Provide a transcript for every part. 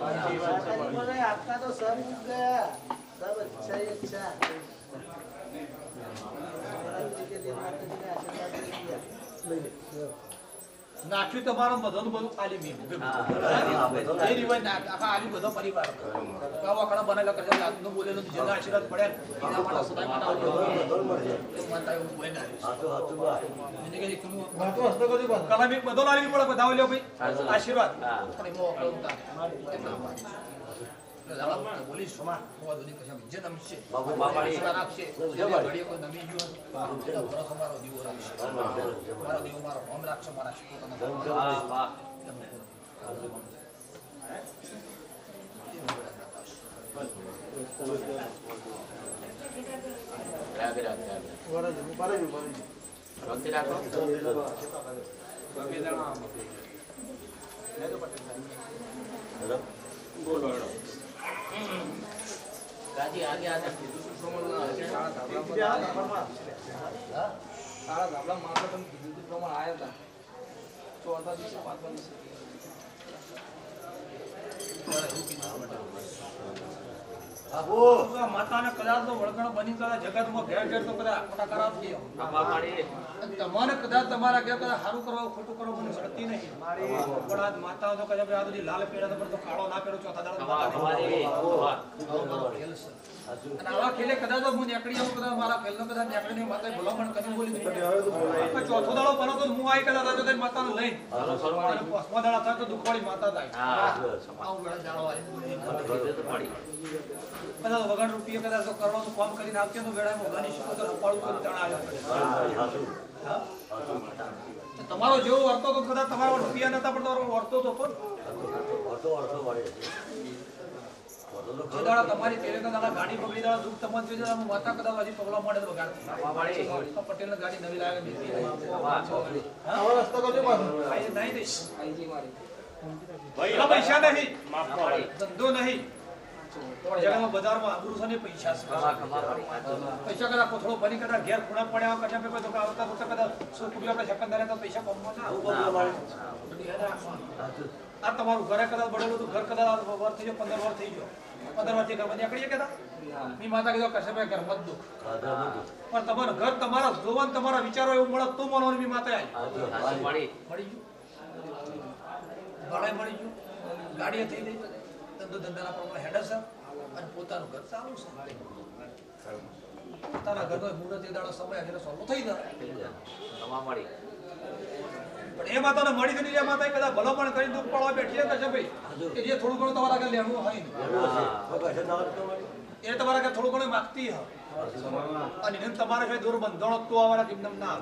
आपका तो सब उग गया, सब अच्छा ही अच्छा। નાખ્યું તમારો બધાનું બધું ખાલી મી એ રીવાય આખા આલી બધો પરિવાર કાવા કણા બનેલા કરજે આજનું બોલેલું જેના આશીર્વાદ પડ્યા એના માટે સદાય માનવ માનતા એવું કોઈ ના હાતો મને કે તું વાતો હસ્તો કરી બસ કલા મી બધો લાવી પડે બધાવ લ્યો ભાઈ આશીર્વાદ પણ એમો કળુતા બોલી સોમા હોવા દોની કશા જે નમશે બાબુ બાપાડી રાખશે ઘડીએ કોઈ નમી ગયો બરો તમારો દીવો રાખશે મારો દીવો મારો હોમ રાખશે મારા શીખો તમે વાહ વાહ राजी आगे आजा सारा धाबला मारता तुम किती प्रमाण आया था चौथा दिवस पाचवा दिवस वो माता ने कदाच तो वळगण बनी कदा जगत में घेर घेर तो कदा खोटा खराब कियो તમારે કદાચ તમારા કે કદાચ સારું કરવા ખોટું કરવા મને શક્તિ નહીં પણ આજ માતાઓ તો કદાચ આ બધી લાલ પેડા પર તો કાળો ના પેડો ચોથા દાડા અને આવા ખેલે કદાચ તો હું નેકડી આવું કદાચ મારા ખેલનો કદાચ નેકડીને માતાએ ભલામણ કરી બોલી દીધી ચોથો દાડો બનો તો હું આઈ કદાચ તો તે માતાને લઈને પાંચમા દાડા થાય તો દુખવાળી માતા થાય આવું વેળા દાડો આવી કદાચ વગર રૂપિયા કદાચ તો કરવાનું કામ કરીને આવતી તો વેળા મોગાની શું તો રપાળું કરી તણાવ્યો તમારો જેવો વર્તો તો કદાચ તમારો રૂપિયા નતા પણ તમારો વર્તો તો તમારી તેરે કદાચ ગાડી પકડી દાડા દુઃખ તમારે જોઈ જરા માતા કદાચ હજી પગલા મળે તો વગાડ પટેલ ને ગાડી નવી લાગે નહીં પૈસા નહીં ધંધો નહીં જગમાં બજારમાં આબરૂ પૈસા પૈસા કદાચ કોથળો બની કદાચ ઘેર ખૂણા પડ્યા કદાચ કોઈ તો આવતા તો કદાચ સો કુડી આપણે સેકન્ડરે તો પૈસા કમવા ના આ તમારું ઘરે કદાચ બળેલું તો ઘર કદાચ વર થઈ ગયો 15 વર થઈ ગયો 15 વર્ષથી ઘર બની આકડીએ કદાચ મી માતા કીધો કશે ભાઈ ઘર મત દો પણ તમારું ઘર તમારા જોવાન તમારા વિચારો એવું મળે તો મનોની મી માતા આવી મળી ગયું ભલાઈ મળી ગયું ગાડી થઈ ગઈ ધંધો ધંધાના પ્રમાણે હેડે છે અને પોતાનું ઘર સારું છે પોતાના ઘરનો મુહૂર્ત એ દાડો સમય આગળ સોલો થઈ જાય પણ એ માતાને મળી ગઈ એ માતાએ કદાચ ભલો પણ કરી દુઃખ પડવા બેઠી કે છે ભાઈ એ જે થોડું ઘણું તમારા આગળ લેવું હોય એ તમારા આગળ થોડું ઘણું માગતી હ અને એને તમારે કઈ દૂર બંધણો તો આવવાના કિંમત ના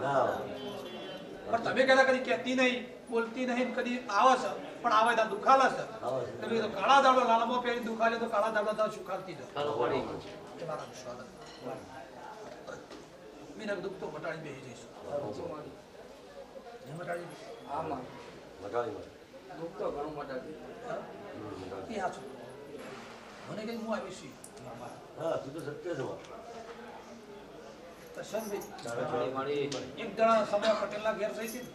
પણ તમે કદાચ કદી કહેતી નહીં બોલતી નહીં કદી આવે છે પણ આવે તો દુખાલે છે તમે તો કાળા દાડો લાલમાં પહેરી દુખાલે તો કાળા દાડો તો સુખાલતી જ તમારા સ્વાગત મીનક દુઃખ તો મટાડી બેસી જઈશું મટાડી આમાં મટાડી દુઃખ તો ઘણું મટાડી ઈ હાચો મને કઈ હું આવી છું હા તું તો સત્ય છો એક જણા સમય પટેલના ઘેર થઈ હતી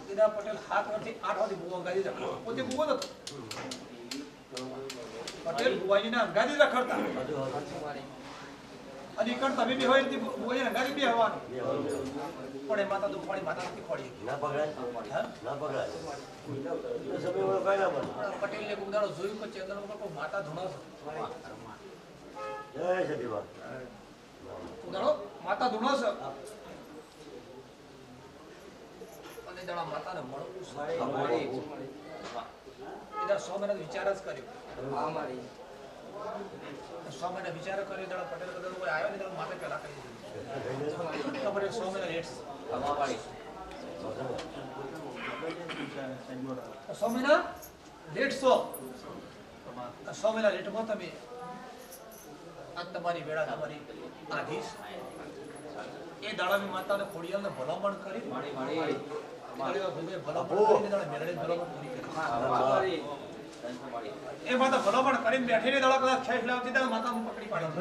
ઈદા પટેલ 7 વર્ષથી 8 વર્ષથી બુવા ગાડી રખડતો પોતે બુવો હતો પટેલ બુવાજીના ગાડી રખડતા અને કણ તમે બી હોય બુવાજીના ગાડી બી હવાનું પણ એ માતા દુખવાળી માતા નથી ખોડી ના પકડાય ના પકડાય સમય કઈ ના બને પટેલને ગુદાડો જોયું કે ચેતન ઉપર કોઈ માતા ધૂણો જય સતીવા ઉદાડો માતા ધૂણો છે અને જણા માતાને મળવું સારી ઇધર 100 મહિના વિચાર જ કર્યો આ મારી 100 મહિના વિચાર કર્યો જણા પટેલ કદા કોઈ આવ્યો ને તો માતા પેલા કહી દીધું તો પટેલ 100 મહિના લેટ આ મારી 100 મહિના લેટ 100 મહિના લેટમાં તમે આ તમારી વેળા તમારી આધીશ એ દાડાની માતાને ખોડિયાલને ભલામણ કરી મારી મારી એ માતા ભલામણ કરીને બેઠીને દાડા કદાચ ખેંચ લાવતી ત્યારે માતા પકડી પાડી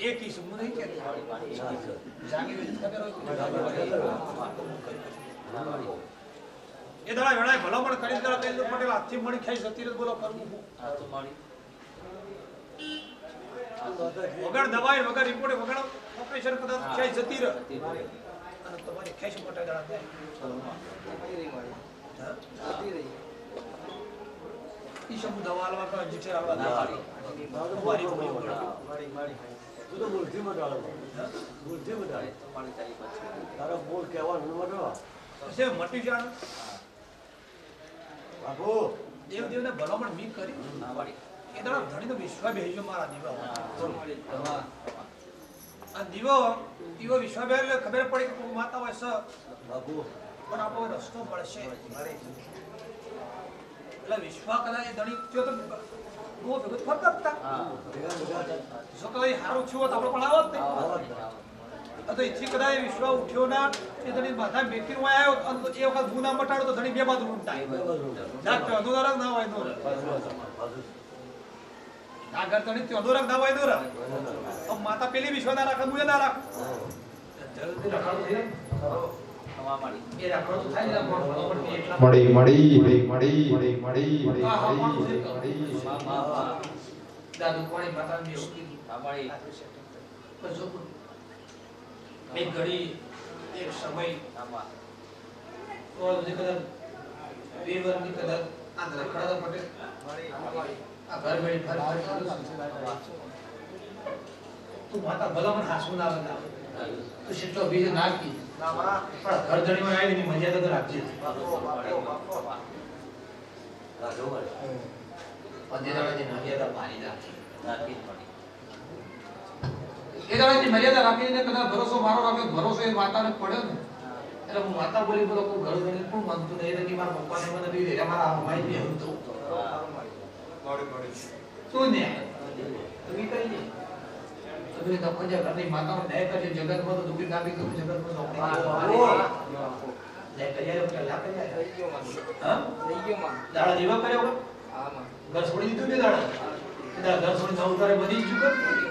એક ઈ સુમુ નહીં કે જાગી ખબર હોય એ દાડા વેળાએ ભલામણ કરી દાડા કઈ પટેલ હાથથી મણી ખાઈ જતી રહે બોલો કરવું વગર દવાઈ વગર રિપોર્ટ વગર ઓપરેશન કદાચ ખાઈ જતી રહે અને તમારી ખાઈ પટેલ દાડા ઈ શબ્દ દવા આલવા કા ઇન્જેક્શન આલવા મારી તું તો બોલથી મટાડો બોલથી મટાડે તમારી તારી પછી તારો બોલ કહેવાનું મટાડો છે મટી જાણ બાપુ દેવને ભલામણ મી કરી ના વાડી એ દાડા ધણીનો વિશ્વાસ બેહી મારા દીવા આ દીવો વિશ્વાસ બે ખબર પડી કે માતા હોય સ બાપુ પણ આપણો રસ્તો મળશે એટલે વિશ્વાસ કદાચ એ ધણી થયો તો બહુ ભેગું ફરતા જો કદાચ સારું થયું હોત આપણે પણ આવત નહીં તો એથી કદાચ વિશ્વાસ ઉઠ્યો ના એ ધણી માથા બેઠી આવ્યો એ વખત હું ના મટાડો તો ધણી બે બાજુ લૂંટાય અધોરાગ ના હોય આ ઘર ધણી તે અધોરાગ ના હોય દોરા માતા પેલી વિશ્વાસ ના રાખે મુએ ના રાખું જલ્દી રખાડો થઈ દાદુ કોણી માતા ની એક ઘડી એક સમય તો જે કદાચ 2 વર્ષની કદાચ આ રખડાતા પટેલ આ ઘર બેઠી ફર તું માતા ભલામણ હાસુ ના લગા તો શીટલો બીજ નાખી ના માં પણ ઘર ધણીમાં આવી ની મર્યાદા તો રાખજે રાજો ભાઈ પંદેરાની મર્યાદા પાણી નાખી એ દાડાની મર્યાદા રાખીને કદાચ ભરોસો મારો રાખ્યો ભરોસો એ માતાને પડ્યો ને એટલે હું માતા બોલી બોલો કોઈ ઘર ગણી પણ માનતું નહીં એટલે મારા પપ્પાને મને બી દે મારા ભાઈ બી હતો શું ને તમે કઈ નહીં તમે તો પંજા ઘરની માતાનો દયા કરજે જગતમાં તો દુખી કાપી તો જગતમાં તો દયા કર્યા કે લા કર્યા થઈ ગયો માં હા થઈ ગયો માં દાડા જીવા કર્યો હા માં ઘર છોડી દીધું ને દાડા ઘર છોડી નવ તારે બધી ચૂક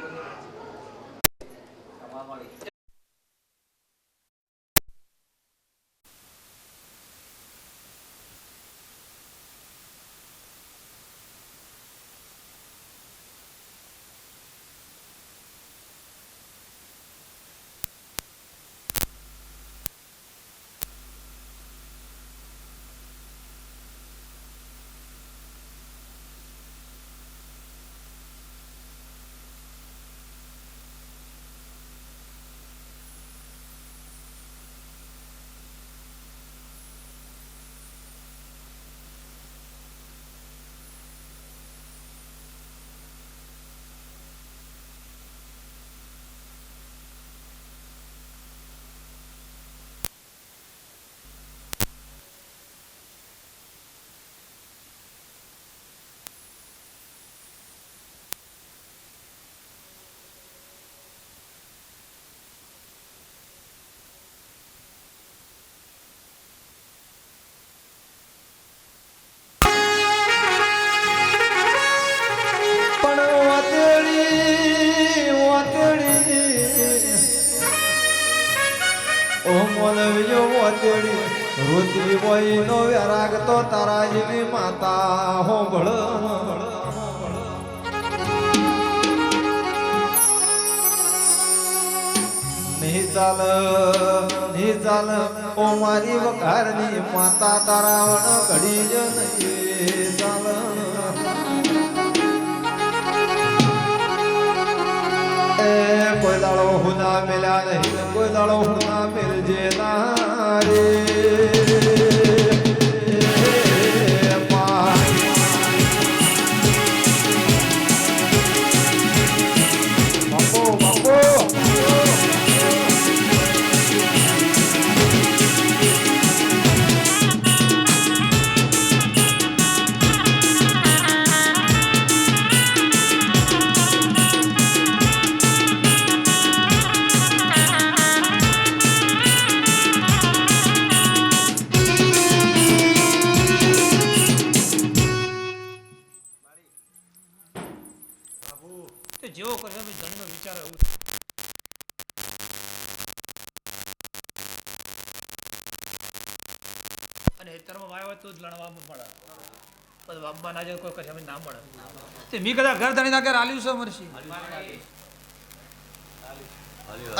રુદ્રી હોય નો રાગ તો તારા જેવી માતા હોંભળ નહીં ચાલ ઓ મારી વઘારની માતા તારા વણ ઘડી જ નહીં ચાલ કોઈ દાડો હુના મેલ્યા નહીં કોઈ દાડો હુના મેલજે ના રે ખેતરમાં વાયો હોય તો જ લણવામાં મળે પછી વાવવા ના જાય કોઈ કશે ના મળે તે મી કદાચ ઘર ધણીના ઘર આલ્યું છે મરસી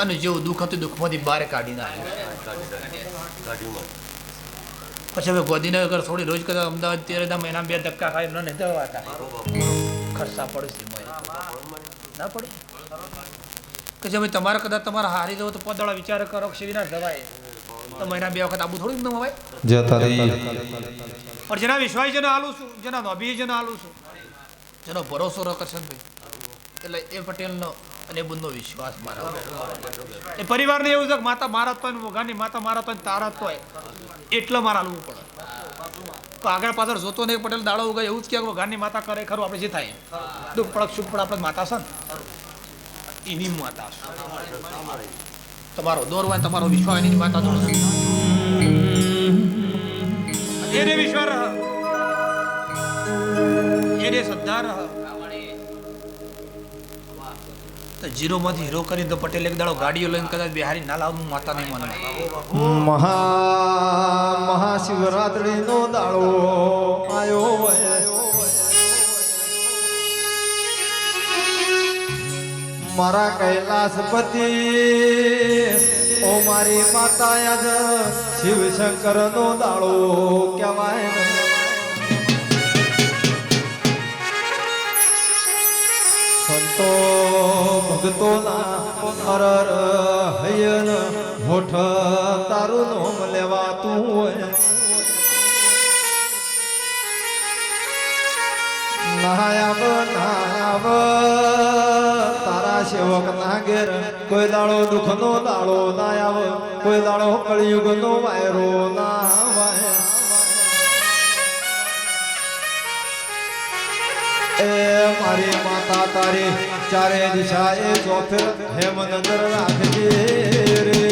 અને જેવું દુઃખ હતું દુઃખમાંથી બહાર કાઢી નાખ્યું પછી હવે ગોધીનગર થોડી રોજ કદાચ અમદાવાદ 13 મહિના 2 ધક્કા ખાય ન દવાતા ખર્ચા પડશે ના પડે કે જે ભાઈ તમારે કદાચ તમારા હારી જવો તો પદવાળા વિચાર કરો કે શિવિના જવાય તો મહિના 2 વખત આબુ થોડું ન હોય પણ જેના વિશ્વાસ જેને આલું છું જેના નોબી જેને આલું છું જેનો ભરોસો ર કરશનભાઈ એટલે એ પટેલનો અને બુંદનો વિશ્વાસ મારા એ પરિવારને એવું છે કે માતા મારા તો મોઘાની માતા મારા તો તારા તો એટલે મારે હાલવું પડે તો આગળ પાછળ જોતો નહીં પટેલ દાડો ઉગાય એવું જ કે ઘરની માતા કરે ખરું આપણે જે થાય દુઃખ પડક સુખ પડે આપણે માતા છે ને એની માતા તમારો દોર હોય તમારો વિશ્વાસ એની માતા દોર એને વિશ્વાસ રહ એને શ્રદ્ધા રહ તો જીરો માંથી હીરો કરીને તો પટેલ એક દાડો ગાડીઓ લઈને કદાચ બિહારી ના લાવવું માતા નહીં મને મહાશિવરાત્રી નો દાડો આયો મારા કૈલાસપતિ ઓ મારી માતા યાદ શિવ શંકર નો દાડો કહેવાય સંતો ભક્તોના અરર હયન હોઠ તારું નોમ લેવાતું હોય નાયાબ તારા સેવક ના ઘેર કોઈ દાડો દુઃખ નો દાડો ના આવે કોઈ દાડો કળિયુગ નો વાયરો ના વાય એ મારી માતા તારી ચારે દિશા એ ચોફેર હેમ નજર રાખજે રે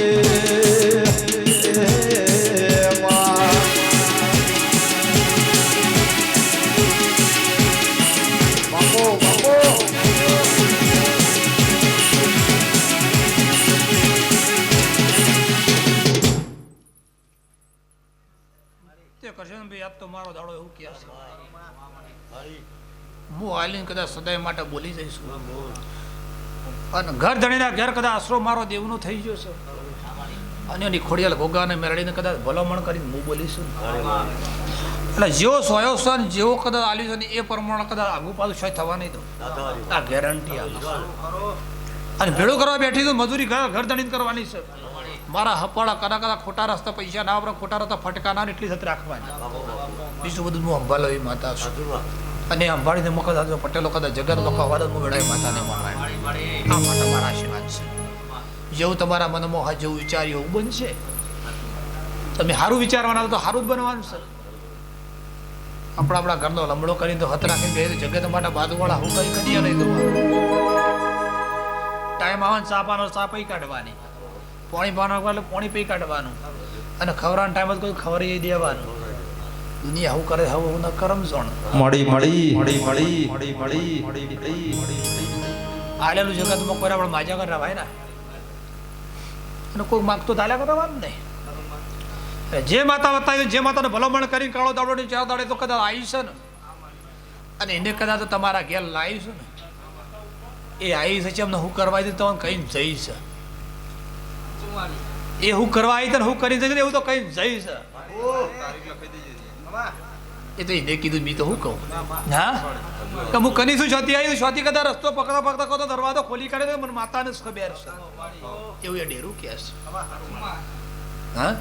બાપો બાપો તે કરશનભાઈ આપ તો મારો દાડો એવું કહે છે હું હાલીને કદાચ સદાય માટે બોલી જઈશું અને ઘર ધણીના ઘેર કદાચ આશરો મારો દેવનો થઈ ગયો છે અને એની ખોડિયાલ ઘોગાને મેળવીને કદાચ ભલામણ કરીને હું બોલીશું એટલે જેવો સોયો છે ને જેવો કદાચ આલ્યું છે ને એ પ્રમાણે કદાચ આગુ પાછું શોય થવા નહીં તો આ ગેરંટી આવી અને ભેળું કરવા બેઠી તો મજૂરી ઘર ધણીને કરવાની છે મારા હપાળા કદાચ ખોટા રસ્તા પૈસા ના વાપરે ખોટા રસ્તા ફટકા ના એટલી થતી રાખવાની બીજું બધું હું સંભાળો એ માતા છું અને અંબાડીને મોકલતા પટેલો કદાચ જગત લોકો અવાજ મેળવે માતાને માનવાય આ માટે મારા આશીર્વાદ છે જેવું તમારા મનમાં જેવું વિચાર્યું એવું બનશે તમે સારું વિચારવાના તો સારું જ બનવાનું છે આપણા ઘરનો લમડો કરીને તો હત રાખીને બે જગત માટે બાજુવાળા હું કઈ કરીએ નહીં દઉં ટાઈમ આવે ચા પાનો ચા પી કાઢવાની પાણી પાનો એટલે પાણી પી કાઢવાનું અને ખવડાનો ટાઈમ જ કોઈ ખબર દેવાનું દુનિયા હું કરે હવે હું ન કરમ જોણ મળી આલેલું જગતમાં કોઈ આપણે માજા કર રવાય ને અને કોઈ માગતો તાલ્યા કરવાનું નહીં જે માતા બતાવી જે માતાને ભલામણ કરીને કાળો દાડો ની ચાર દાડે તો કદાચ આવી છે ને અને એને કદાચ તમારા ઘેર લાવી છે ને એ આવી છે એમને હું કરવા આવી તમને કઈ જઈ છે એ હું કરવા આવી તને હું કરી જશે એવું તો કઈ જઈ છે એ તો એને કીધું બી તો હું કહું હા કે હું કનીશું છોતી આવી છોતી કદાચ રસ્તો પકડા પકડા કહો તો દરવાજો ખોલી કાઢે મને માતાને ખબર છે એવું એ ડેરું કે છે હા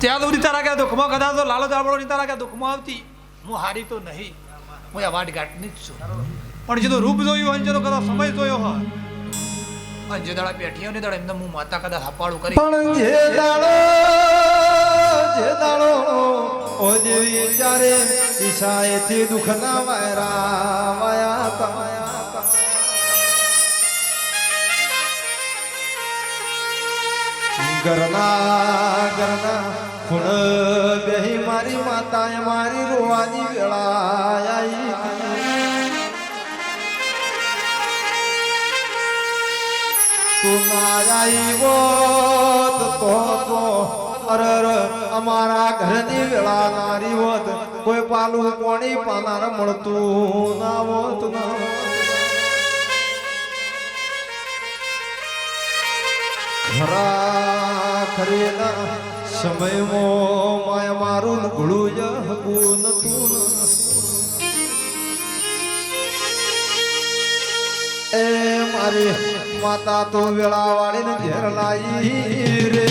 ત્યાં તો તારા ક્યાં દુઃખમાં કદાચ તો લાલો દાબડો ની તારા ક્યાં દુઃખમાં આવતી હું હારી તો નહીં હું આ વાટ ઘાટની જ છું પણ જે તો રૂપ જોયું હોય જેનો કદાચ સમય જોયો હોય અને જે દાડા બેઠી ને દાડા એમને હું માતા કદાચ હપાળું કરી પણ જે દાડો ઓ દેવી ચારે દિશાએથી દુઃખ ના વાયરા વાયા તા ગરના ખૂણ બેહી મારી માતાએ મારી રોવાની વેળા આવી તું ના આવ્યો તો અરર અમારા ઘરની વેળા નારી હોત કોઈ પાલું પાણી પાનાર મળતું ના હોત ના ખરા ખરેના સમયમાં માય મારું ઘડું જ હકું નતું એ મારી માતા તો વેળા વાળીને ઘેર લાઈ રે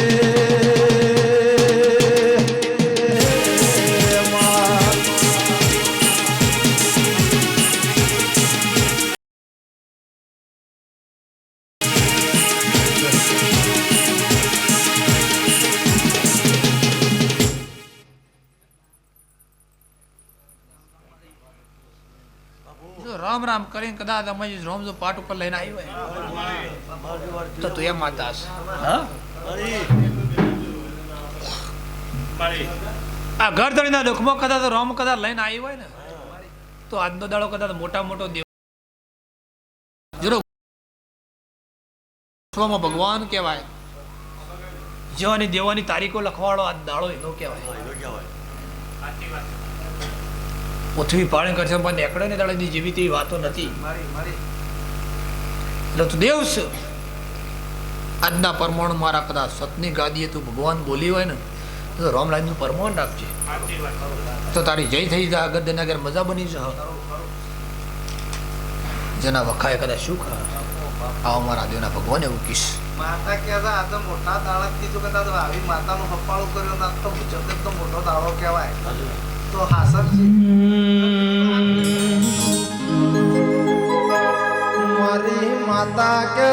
રામ રામ કરીને કદાચ અમે રોમ જો પાટ ઉપર લઈને આવ્યો હોય તો તું એમ માતા હશે હા આ ઘર ધણીના દુઃખમાં કદાચ રોમ કદાચ લઈને આવ્યો હોય ને તો આજનો દાડો કદાચ મોટા મોટો દેવ જરો ભગવાન કહેવાય જેવાની દેવાની તારીખો લખવાડો આ દાડો એનો કહેવાય પૃથ્વી પાણી કરશે પણ એકડે ને દાડાની જેવી તેવી વાતો નથી એટલે તું દેવ છે આજના પરમાણુ મારા કદાચ સતની ગાદીએ તું ભગવાન બોલી હોય ને તો રામલાલ નું પરમાણ રાખજે તો તારી જય થઈ જાય આગળ તેના ઘેર મજા બની છે જેના વખાય કદાચ શું ખા આવો મારા દેવના ભગવાન એવું કીશ માતા કહેતા આ તો મોટા દાડા કીધું કદાચ આવી માતાનું હપ્પાળું કર્યું ના તો મુજબ તો મોટો દાડો કહેવાય તો હાસર મારી માતા કે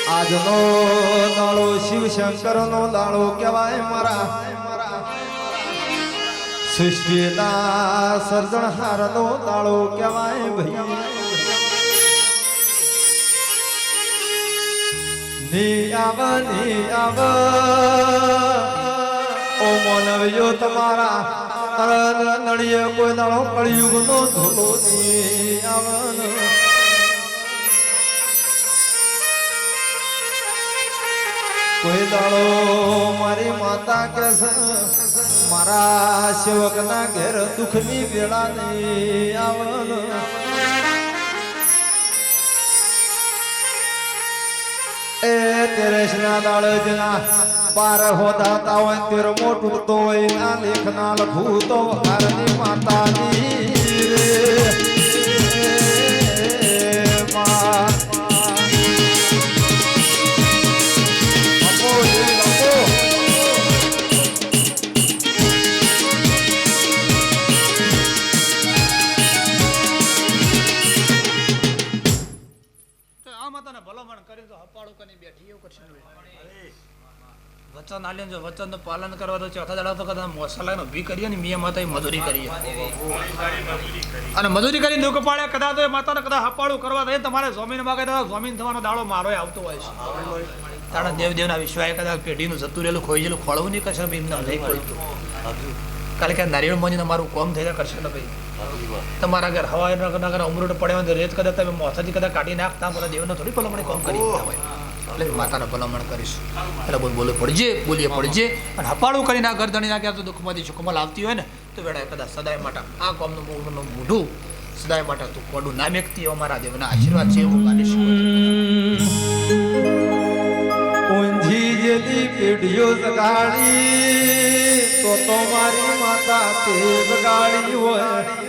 આજનો દાડો શિવ શંકર નો દાડો કહેવાય મારા સૃષ્ટિના સર્જનહાર નો દાડો કહેવાય ભાઈ ની આવ ઓ મોનવ્યો તમારા નળીએ કોઈ દાડો કળિયુગ નો ધૂલો ની આવન કોઈ દાડો મારી માતા કે મારા સેવક ના ઘેર દુઃખની વેળા ની આવન એ તેરેશ ના દાડજના પાર હોતા હોય તેર મોટું તો હોય ના લેખ ના લખું તો ઘરની માતાની રે વચન આલ્યું જો વચન નું પાલન કરવા તો ચોથા દાડા તો કદાચ મસાલા ઉભી કરીએ ને મિયા માતા મજૂરી કરીએ અને મજૂરી કરી દુઃખ પાડે કદાચ તો એ માતાને કદાચ હપાળું કરવા દે તમારે જમીન માગે તો જમીન થવાનો દાડો મારો આવતો હોય છે તારા દેવદેવના વિશ્વાએ કદાચ પેઢીનું જતું રહેલું ખોઈ ગયેલું ખોળવું નહીં કરશે એમના નહીં કોઈ કાલે કે નારિયેળ મજીને મારું કોમ થઈ જાય કરશે ને ભાઈ તમારા ઘર હવા નગર અમૃત પડે રેત કદાચ તમે મોથાથી કદાચ કાઢી નાખતા બધા દેવને થોડી ભલામણી કોમ કરી હોય એટલે માતાને ભલામણ કરીશું એટલે બોલો બોલીએ પડજે અને હપાળું કરીને આ ઘર ધણી નાખ્યા તો દુઃખમાંથી સુખમાં લાવતી હોય ને તો વેળાએ કદાચ સદાય માટે આ કોમનું મોઢું સદાય માટે તું કોડું ના મેકતી હોય મારા દેવના આશીર્વાદ છે એવું માનીશ ઊંઝી જેલી પેઢીઓ જગાડી તો મારી માતા તે જગાડી હોય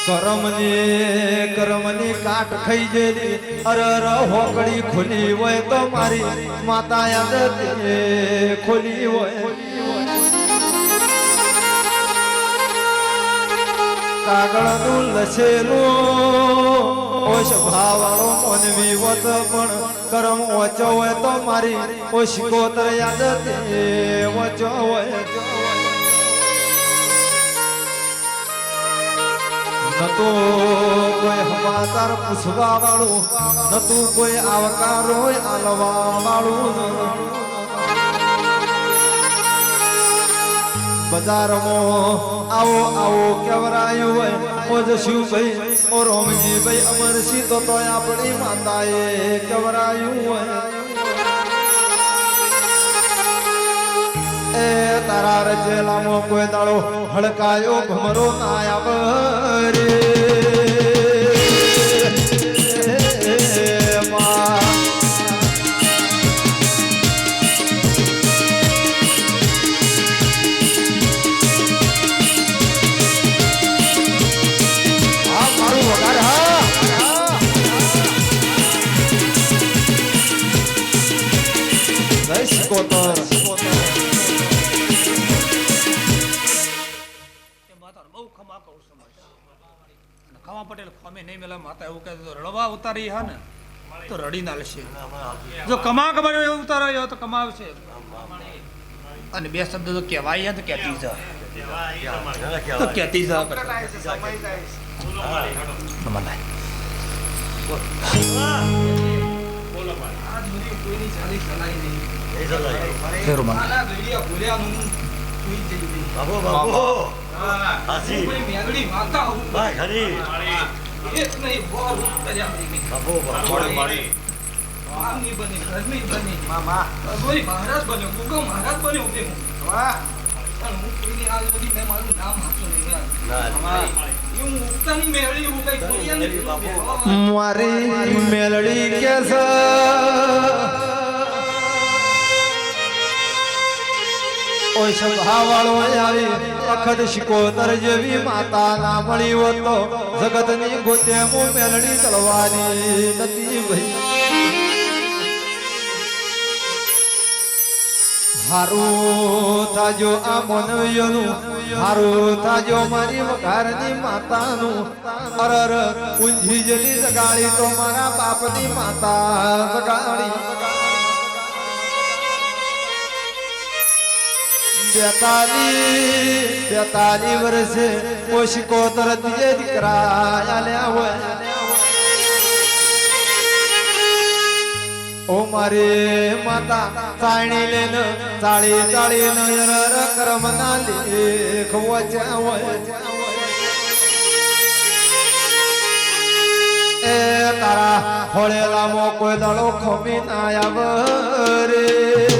કરમની કાટ ખાઈ જેલી અરર હોકડી ખોલી હોય તો મારી માતા યાદ ખોલી હોય કાગળનું લસેલું ઓશ ભાવાળો મનવી વત પણ કરમ ઓછો હોય તો મારી ઓશ કોતર યાદ ઓછો હોય નતો કોઈ સમાચાર પૂછવા વાળું નતું કોઈ આવકારો આલવા વાળું બજારમાં આવો આવો કેવરાયું હોય ઓ જશુભાઈ ઓ રોમજીભાઈ અમરસિંહ તો આપણી માતાએ કેવરાયું હોય એ તારા રચેલામાં કોઈ દાડો હડકાયો ભમરો ના આવે રે ખમા પટેલ ખમે નહીં મેલા માતા એવું કહેતો રડવા ઉતારી હા ને તો રડી ના લેશે જો કમા ખબર ઉતાર્યો તો કમાવશે અને બે શબ્દ તો કહેવાય તો કહેતી જા તો કહેતી જા બાબુ બાબુ હાસી ભાઈ ખરી બાબુ બાબુ મહારાજ બન્યો ગુગો મહારાજ બન્યો મારી મેલડી કે ઓય સભાવાળો આવી અખત શિકોતર જેવી માતા ના મળી હોત તો જગતની ગોતે હું મેલડી તળવાની નથી ભાઈ હારું થાજો આ મનવ્યનું હારું થાજો મારી વઘારની માતાનું અરર ઊંઝી જલી જગાડી તો મારા બાપની માતા જગાડી 42 વર્ષે કોશિકોતર દિયે દીકરા આલ્યા હોય ઓ મારે માતા ચાણી લેન ચાળી ચાળી નયર કરમ ના લેખ વચ્યા હોય એ તારા હોળેલામાં કોઈ દાડો ખમી ના આવે રે